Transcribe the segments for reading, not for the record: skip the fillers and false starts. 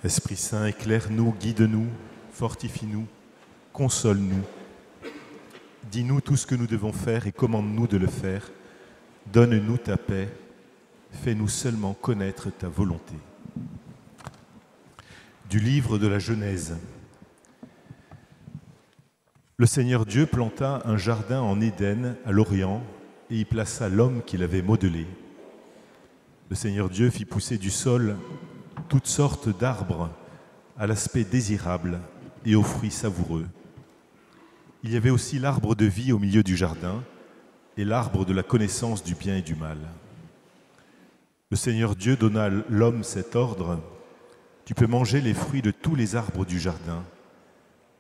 Esprit Saint, éclaire-nous, guide-nous, fortifie-nous, console-nous. Dis-nous tout ce que nous devons faire et commande-nous de le faire. Donne-nous ta paix. Fais-nous seulement connaître ta volonté. Du livre de la Genèse. Le Seigneur Dieu planta un jardin en Éden, à l'Orient, et y plaça l'homme qu'il avait modelé. Le Seigneur Dieu fit pousser du sol toutes sortes d'arbres à l'aspect désirable et aux fruits savoureux. Il y avait aussi l'arbre de vie au milieu du jardin et l'arbre de la connaissance du bien et du mal. Le Seigneur Dieu donna à l'homme cet ordre: tu peux manger les fruits de tous les arbres du jardin,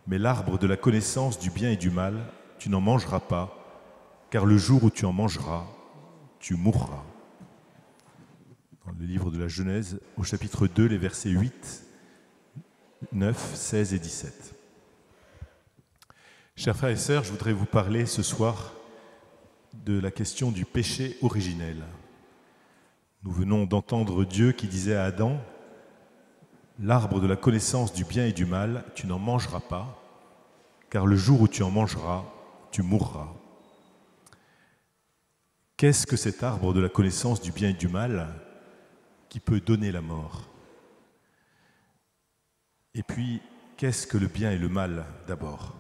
mais l'arbre de la connaissance du bien et du mal, tu n'en mangeras pas, car le jour où tu en mangeras, tu mourras. Dans le livre de la Genèse, au chapitre 2, les versets 8, 9, 16 et 17. Chers frères et sœurs, je voudrais vous parler ce soir de la question du péché originel. Nous venons d'entendre Dieu qui disait à Adam: l'arbre de la connaissance du bien et du mal, tu n'en mangeras pas, car le jour où tu en mangeras, tu mourras. Qu'est-ce que cet arbre de la connaissance du bien et du mal qui peut donner la mort? Et puis, qu'est-ce que le bien et le mal d'abord?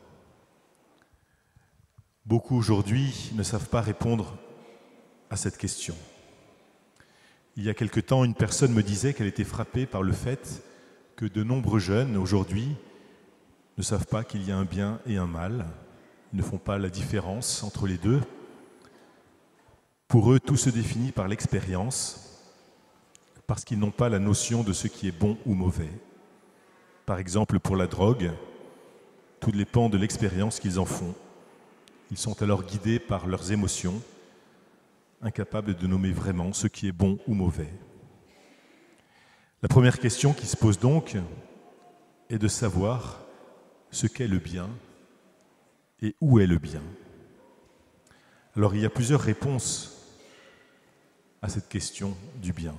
Beaucoup aujourd'hui ne savent pas répondre à cette question. Il y a quelque temps, une personne me disait qu'elle était frappée par le fait que de nombreux jeunes aujourd'hui ne savent pas qu'il y a un bien et un mal. Ils ne font pas la différence entre les deux. Pour eux, tout se définit par l'expérience, parce qu'ils n'ont pas la notion de ce qui est bon ou mauvais. Par exemple, pour la drogue, tout dépend de l'expérience qu'ils en font. Ils sont alors guidés par leurs émotions, incapables de nommer vraiment ce qui est bon ou mauvais. La première question qui se pose donc est de savoir ce qu'est le bien et où est le bien. Alors il y a plusieurs réponses à cette question du bien.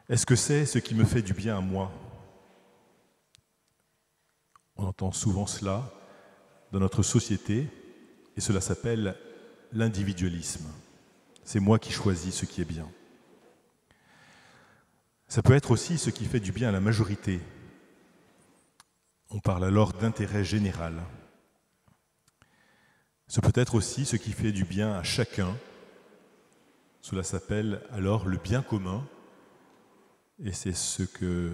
Est-ce que c'est ce qui me fait du bien à moi? On entend souvent cela dans notre société et cela s'appelle l'individualisme. C'est moi qui choisis ce qui est bien. Ça peut être aussi ce qui fait du bien à la majorité. On parle alors d'intérêt général. Ce peut être aussi ce qui fait du bien à chacun. Cela s'appelle alors le bien commun. Et c'est ce que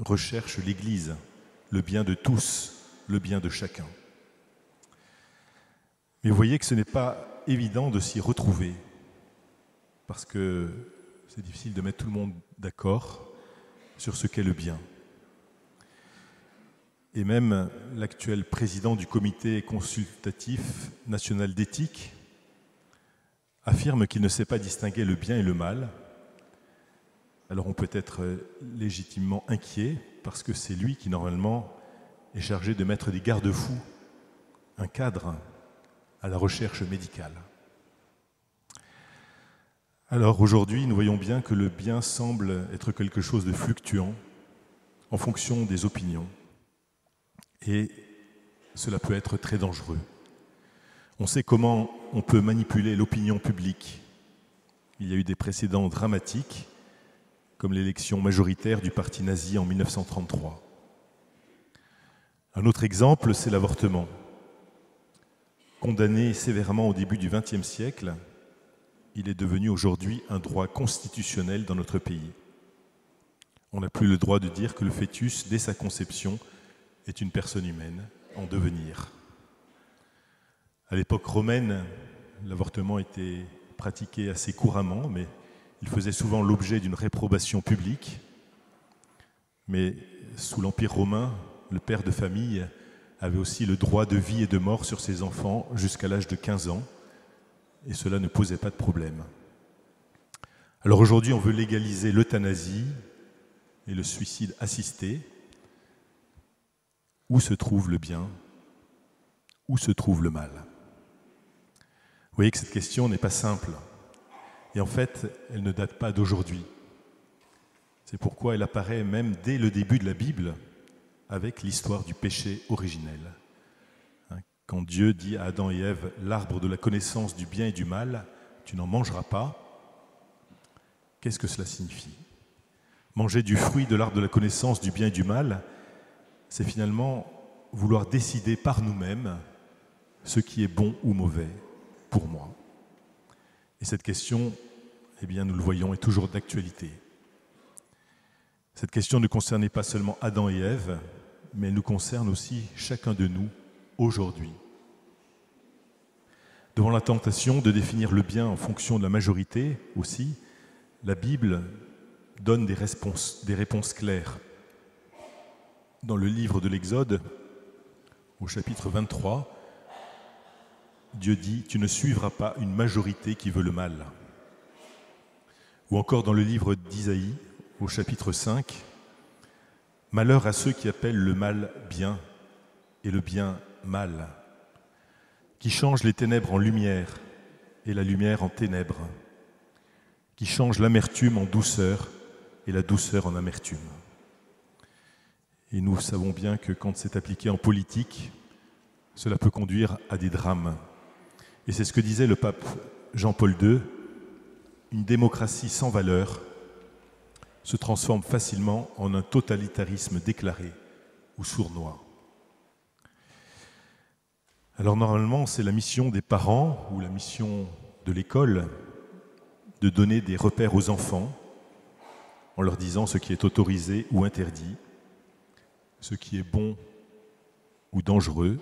recherche l'Église, le bien de tous, le bien de chacun. Mais vous voyez que ce n'est pas évident de s'y retrouver, parce que c'est difficile de mettre tout le monde d'accord sur ce qu'est le bien. Et même l'actuel président du comité consultatif national d'éthique affirme qu'il ne sait pas distinguer le bien et le mal. Alors on peut être légitimement inquiet, parce que c'est lui qui normalement est chargé de mettre des garde-fous, un cadre à la recherche médicale. Alors aujourd'hui, nous voyons bien que le bien semble être quelque chose de fluctuant en fonction des opinions. Et cela peut être très dangereux. On sait comment on peut manipuler l'opinion publique. Il y a eu des précédents dramatiques, comme l'élection majoritaire du parti nazi en 1933. Un autre exemple, c'est l'avortement. Condamné sévèrement au début du XXe siècle, il est devenu aujourd'hui un droit constitutionnel dans notre pays. On n'a plus le droit de dire que le fœtus, dès sa conception, est une personne humaine en devenir. À l'époque romaine, l'avortement était pratiqué assez couramment, mais il faisait souvent l'objet d'une réprobation publique. Mais sous l'Empire romain, le père de famille avait aussi le droit de vie et de mort sur ses enfants jusqu'à l'âge de 15 ans, et cela ne posait pas de problème. Alors aujourd'hui, on veut légaliser l'euthanasie et le suicide assisté. Où se trouve le bien? Où se trouve le mal? Vous voyez que cette question n'est pas simple. Et en fait, elle ne date pas d'aujourd'hui. C'est pourquoi elle apparaît même dès le début de la Bible avec l'histoire du péché originel. Quand Dieu dit à Adam et Ève, l'arbre de la connaissance du bien et du mal, tu n'en mangeras pas, qu'est-ce que cela signifie ? Manger du fruit de l'arbre de la connaissance du bien et du mal, c'est finalement vouloir décider par nous-mêmes ce qui est bon ou mauvais pour moi. Et cette question, eh bien, nous le voyons, est toujours d'actualité. Cette question ne concernait pas seulement Adam et Ève, mais elle nous concerne aussi chacun de nous aujourd'hui. Devant la tentation de définir le bien en fonction de la majorité aussi, la Bible donne des réponses claires. Dans le livre de l'Exode, au chapitre 23, Dieu dit « Tu ne suivras pas une majorité qui veut le mal ». Ou encore dans le livre d'Isaïe, au chapitre 5, « Malheur à ceux qui appellent le mal bien et le bien mal, qui changent les ténèbres en lumière et la lumière en ténèbres, qui changent l'amertume en douceur et la douceur en amertume. » Et nous savons bien que quand c'est appliqué en politique, cela peut conduire à des drames. Et c'est ce que disait le pape Jean-Paul II, une démocratie sans valeur se transforme facilement en un totalitarisme déclaré ou sournois. Alors normalement, c'est la mission des parents ou la mission de l'école de donner des repères aux enfants en leur disant ce qui est autorisé ou interdit, ce qui est bon ou dangereux,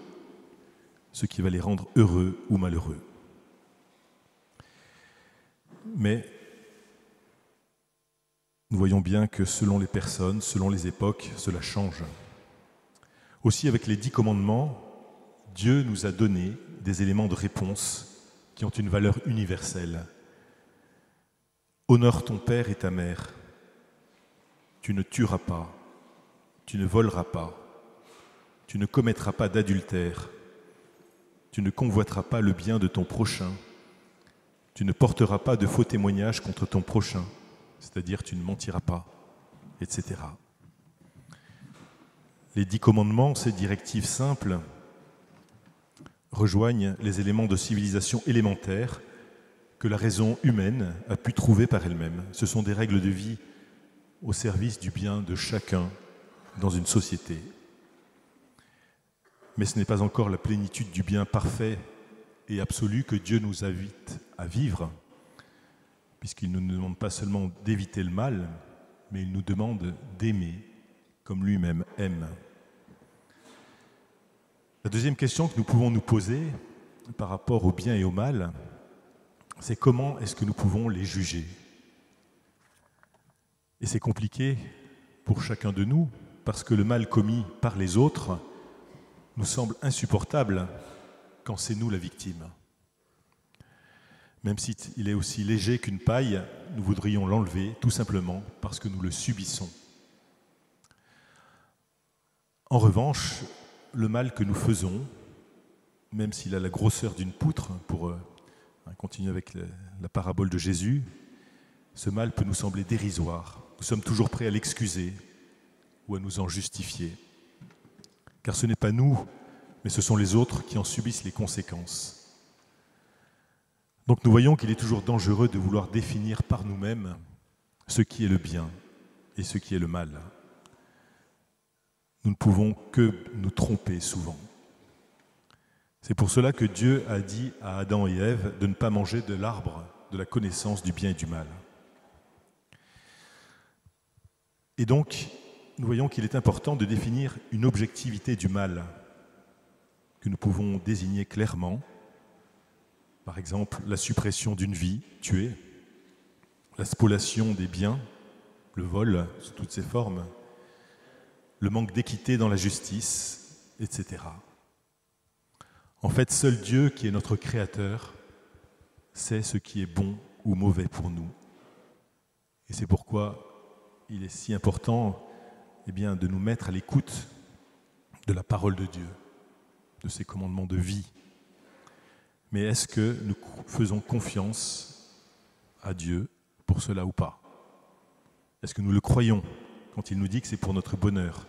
ce qui va les rendre heureux ou malheureux. Mais nous voyons bien que selon les personnes, selon les époques, cela change. Aussi, avec les 10 commandements, Dieu nous a donné des éléments de réponse qui ont une valeur universelle. Honore ton père et ta mère. Tu ne tueras pas. Tu ne voleras pas. Tu ne commettras pas d'adultère. Tu ne convoiteras pas le bien de ton prochain. Tu ne porteras pas de faux témoignages contre ton prochain, c'est-à-dire tu ne mentiras pas, etc. Les 10 commandements, ces directives simples, rejoignent les éléments de civilisation élémentaires que la raison humaine a pu trouver par elle-même. Ce sont des règles de vie au service du bien de chacun dans une société. Mais ce n'est pas encore la plénitude du bien parfait et absolu que Dieu nous invite à vivre, puisqu'il ne nous demande pas seulement d'éviter le mal, mais il nous demande d'aimer comme lui-même aime. La deuxième question que nous pouvons nous poser par rapport au bien et au mal, c'est comment est-ce que nous pouvons les juger ? Et c'est compliqué pour chacun de nous, parce que le mal commis par les autres nous semble insupportable quand c'est nous la victime. Même s'il est aussi léger qu'une paille, nous voudrions l'enlever tout simplement parce que nous le subissons. En revanche, le mal que nous faisons, même s'il a la grosseur d'une poutre, pour continuer avec la parabole de Jésus, ce mal peut nous sembler dérisoire. Nous sommes toujours prêts à l'excuser ou à nous en justifier. Car ce n'est pas nous, mais ce sont les autres qui en subissent les conséquences. Donc nous voyons qu'il est toujours dangereux de vouloir définir par nous-mêmes ce qui est le bien et ce qui est le mal. Nous ne pouvons que nous tromper souvent. C'est pour cela que Dieu a dit à Adam et Ève de ne pas manger de l'arbre de la connaissance du bien et du mal. Et donc, nous voyons qu'il est important de définir une objectivité du mal que nous pouvons désigner clairement. Par exemple, la suppression d'une vie, tuer, la spoliation des biens, le vol sous toutes ses formes, le manque d'équité dans la justice, etc. En fait, seul Dieu, qui est notre Créateur, sait ce qui est bon ou mauvais pour nous. Et c'est pourquoi il est si important de nous mettre à l'écoute de la parole de Dieu, de ses commandements de vie. Mais est-ce que nous faisons confiance à Dieu pour cela ou pas ? Est-ce que nous le croyons quand il nous dit que c'est pour notre bonheur?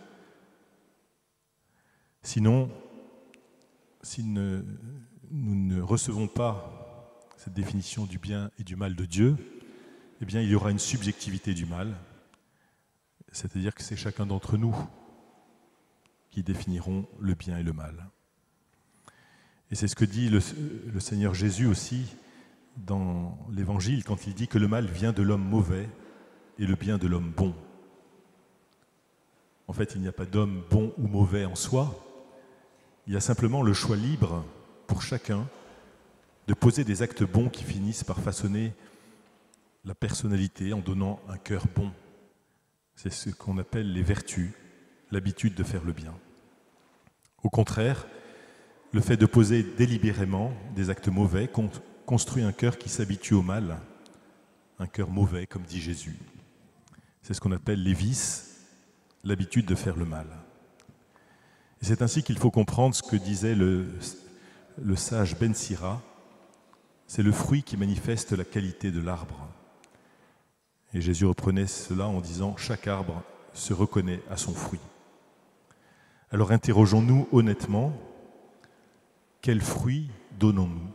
Sinon, si nous ne recevons pas cette définition du bien et du mal de Dieu, eh bien, il y aura une subjectivité du mal, c'est-à-dire que c'est chacun d'entre nous qui définiront le bien et le mal. Et c'est ce que dit le Seigneur Jésus aussi dans l'Évangile, quand il dit que le mal vient de l'homme mauvais et le bien de l'homme bon. En fait, il n'y a pas d'homme bon ou mauvais en soi, il y a simplement le choix libre pour chacun de poser des actes bons qui finissent par façonner la personnalité en donnant un cœur bon. C'est ce qu'on appelle les vertus, l'habitude de faire le bien. Au contraire, le fait de poser délibérément des actes mauvais construit un cœur qui s'habitue au mal, un cœur mauvais, comme dit Jésus. C'est ce qu'on appelle les vices, l'habitude de faire le mal. Et c'est ainsi qu'il faut comprendre ce que disait le sage Ben Sira, c'est le fruit qui manifeste la qualité de l'arbre. Et Jésus reprenait cela en disant « Chaque arbre se reconnaît à son fruit ». Alors interrogeons-nous honnêtement, quel fruit donnons-nous?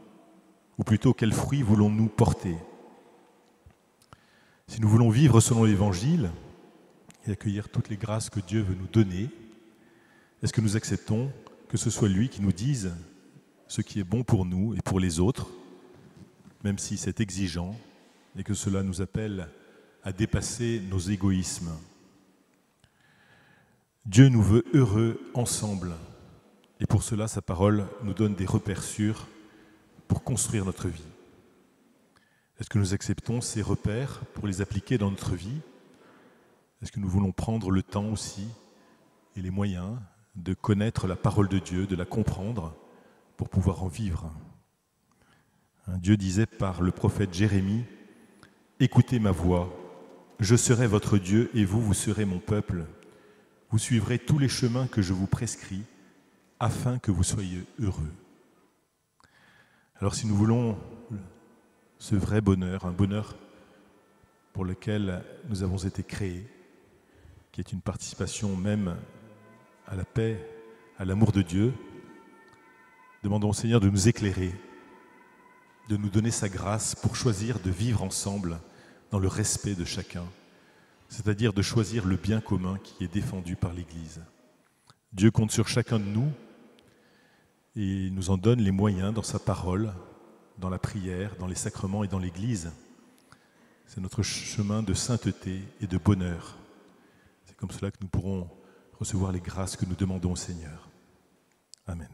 Ou plutôt, quel fruit voulons-nous porter? Si nous voulons vivre selon l'Évangile et accueillir toutes les grâces que Dieu veut nous donner, est-ce que nous acceptons que ce soit lui qui nous dise ce qui est bon pour nous et pour les autres, même si c'est exigeant et que cela nous appelle à dépasser nos égoïsmes? Dieu nous veut heureux ensemble et pour cela sa parole nous donne des repères sûrs pour construire notre vie. Est-ce que nous acceptons ces repères pour les appliquer dans notre vie? Est-ce que nous voulons prendre le temps aussi et les moyens de connaître la parole de Dieu, de la comprendre pour pouvoir en vivre? Dieu disait par le prophète Jérémie « Écoutez ma voix, je serai votre Dieu et vous, vous serez mon peuple. Vous suivrez tous les chemins que je vous prescris afin que vous soyez heureux. » Alors si nous voulons ce vrai bonheur, un bonheur pour lequel nous avons été créés, qui est une participation même à la paix, à l'amour de Dieu, demandons au Seigneur de nous éclairer, de nous donner sa grâce pour choisir de vivre ensemble dans le respect de chacun, c'est-à-dire de choisir le bien commun qui est défendu par l'Église. Dieu compte sur chacun de nous et il nous en donne les moyens dans sa parole, dans la prière, dans les sacrements et dans l'Église. C'est notre chemin de sainteté et de bonheur. C'est comme cela que nous pourrons recevoir les grâces que nous demandons au Seigneur. Amen.